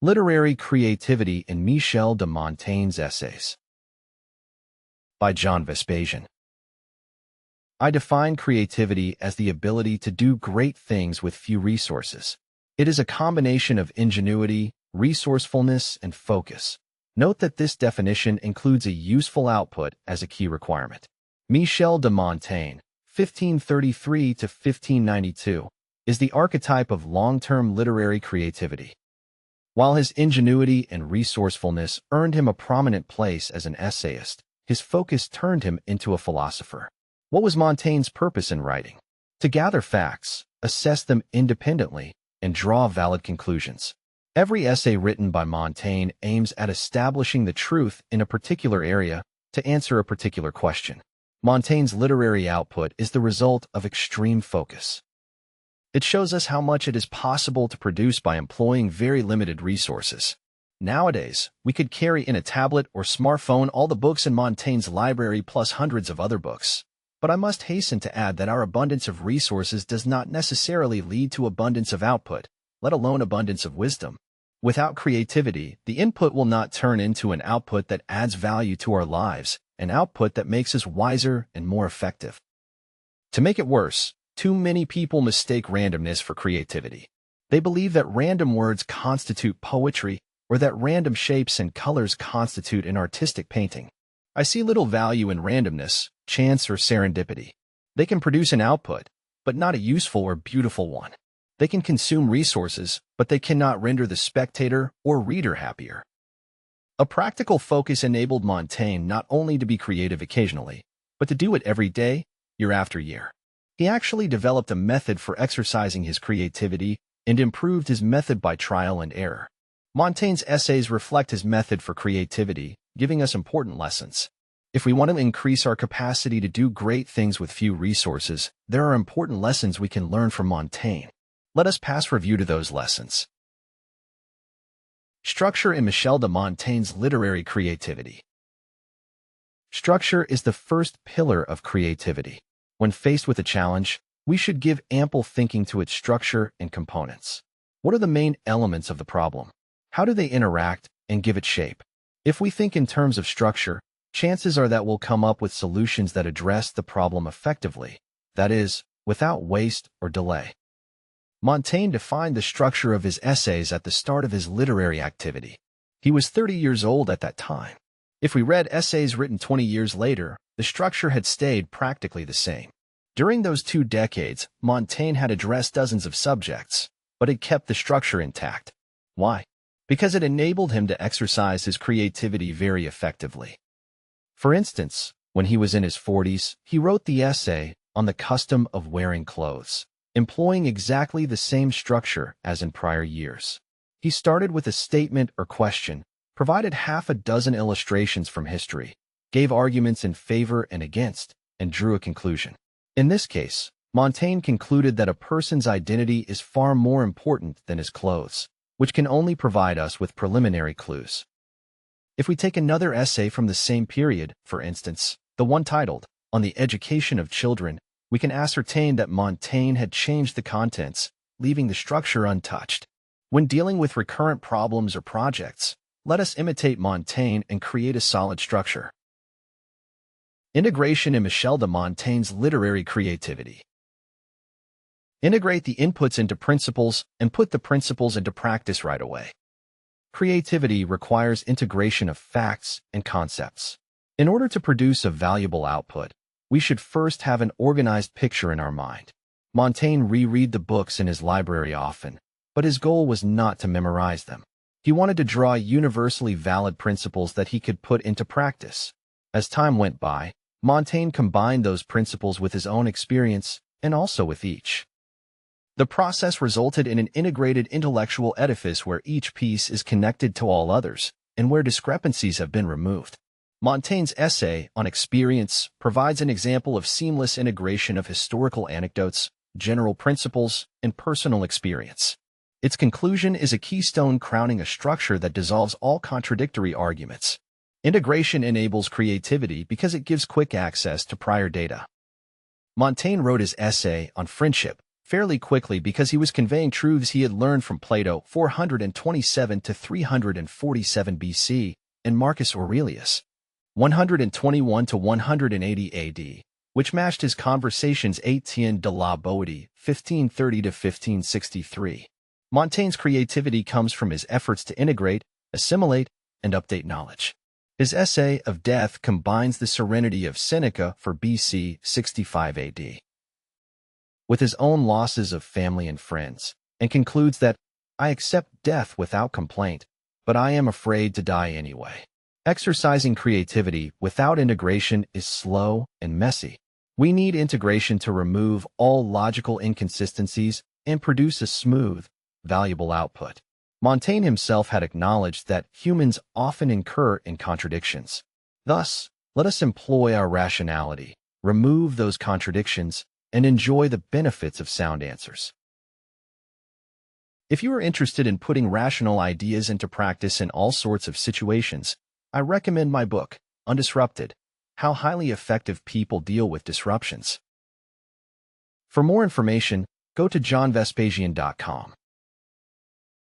Literary Creativity in Michel de Montaigne's Essays by Jean Vespasian. I define creativity as the ability to do great things with few resources. It is a combination of ingenuity, resourcefulness, and focus. Note that this definition includes a useful output as a key requirement. Michel de Montaigne, 1533 to 1592, is the archetype of long-term literary creativity. While his ingenuity and resourcefulness earned him a prominent place as an essayist, his focus turned him into a philosopher. What was Montaigne's purpose in writing? To gather facts, assess them independently, and draw valid conclusions. Every essay written by Montaigne aims at establishing the truth in a particular area to answer a particular question. Montaigne's literary output is the result of extreme focus. It shows us how much it is possible to produce by employing very limited resources. Nowadays, we could carry in a tablet or smartphone all the books in Montaigne's library plus hundreds of other books. But I must hasten to add that our abundance of resources does not necessarily lead to abundance of output, let alone abundance of wisdom. Without creativity, the input will not turn into an output that adds value to our lives, an output that makes us wiser and more effective. To make it worse, too many people mistake randomness for creativity. They believe that random words constitute poetry or that random shapes and colors constitute an artistic painting. I see little value in randomness, chance, or serendipity. They can produce an output, but not a useful or beautiful one. They can consume resources, but they cannot render the spectator or reader happier. A practical focus enabled Montaigne not only to be creative occasionally, but to do it every day, year after year. He actually developed a method for exercising his creativity and improved his method by trial and error. Montaigne's essays reflect his method for creativity, giving us important lessons. If we want to increase our capacity to do great things with few resources, there are important lessons we can learn from Montaigne. Let us pass review to those lessons. Structure in Michel de Montaigne's literary creativity. Structure is the first pillar of creativity. When faced with a challenge, we should give ample thinking to its structure and components. What are the main elements of the problem? How do they interact and give it shape? If we think in terms of structure, chances are that we'll come up with solutions that address the problem effectively, that is, without waste or delay. Montaigne defined the structure of his essays at the start of his literary activity. He was 30 years old at that time. If we read essays written 20 years later, the structure had stayed practically the same. During those 2 decades, Montaigne had addressed dozens of subjects, but it kept the structure intact. Why? Because it enabled him to exercise his creativity very effectively. For instance, when he was in his 40s, he wrote the essay on the custom of wearing clothes, employing exactly the same structure as in prior years. He started with a statement or question, provided half a dozen illustrations from history, gave arguments in favor and against, and drew a conclusion. In this case, Montaigne concluded that a person's identity is far more important than his clothes, which can only provide us with preliminary clues. If we take another essay from the same period, for instance, the one titled, On the Education of Children, we can ascertain that Montaigne had changed the contents, leaving the structure untouched. When dealing with recurrent problems or projects, let us imitate Montaigne and create a solid structure. Integration in Michel de Montaigne's literary creativity. Integrate the inputs into principles and put the principles into practice right away. Creativity requires integration of facts and concepts. In order to produce a valuable output, we should first have an organized picture in our mind. Montaigne reread the books in his library often, but his goal was not to memorize them. He wanted to draw universally valid principles that he could put into practice. As time went by, Montaigne combined those principles with his own experience and also with each. The process resulted in an integrated intellectual edifice where each piece is connected to all others and where discrepancies have been removed. Montaigne's essay on experience provides an example of seamless integration of historical anecdotes, general principles, and personal experience. Its conclusion is a keystone crowning a structure that dissolves all contradictory arguments. Integration enables creativity because it gives quick access to prior data. Montaigne wrote his essay on friendship, fairly quickly because he was conveying truths he had learned from Plato 427 to 347 BC and Marcus Aurelius 121 to 180 AD, which matched his conversations Etienne de la Boétie 1530 to 1563. Montaigne's creativity comes from his efforts to integrate, assimilate, and update knowledge. His essay of Death combines the serenity of Seneca for BC 65 AD with his own losses of family and friends, and concludes that, "I accept death without complaint, but I am afraid to die anyway." Exercising creativity without integration is slow and messy. We need integration to remove all logical inconsistencies and produce a smooth, valuable output. Montaigne himself had acknowledged that humans often incur in contradictions. Thus, let us employ our rationality, remove those contradictions, and enjoy the benefits of sound answers. If you are interested in putting rational ideas into practice in all sorts of situations, I recommend my book, Undisrupted: How Highly Effective People Deal with Disruptions. For more information, go to johnvespasian.com.